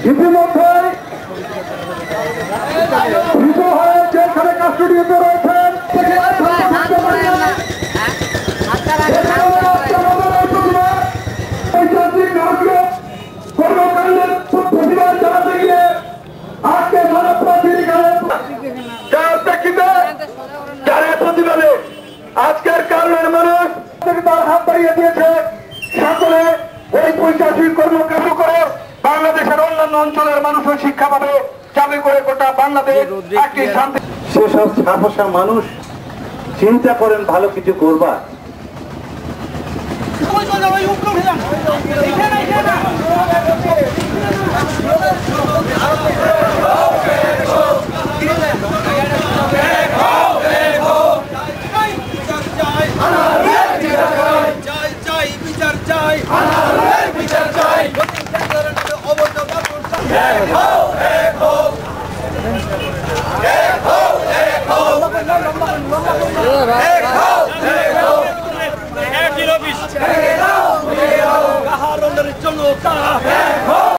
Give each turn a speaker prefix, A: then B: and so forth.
A: ইতিমধ্যে যেখানে কাস্টডিতে রয়েছেন প্রতিবাদ জানাতে গিয়ে আজকে যার প্রেক্ষিতে যারা প্রতিবাদে আজকের কারণের মানুষ তার হাত বাড়িয়ে দিয়েছে সকলে ওই পৈশাচিক কর্মকাণ্ড করে বাংলাদেশের অন্যান্য অঞ্চলের মানুষও শিক্ষা পাবে চাকরি করে গোটা বাংলাদেশ একটি শান্তি। সেসব ছাপোষা মানুষ চিন্তা করেন ভালো কিছু করবা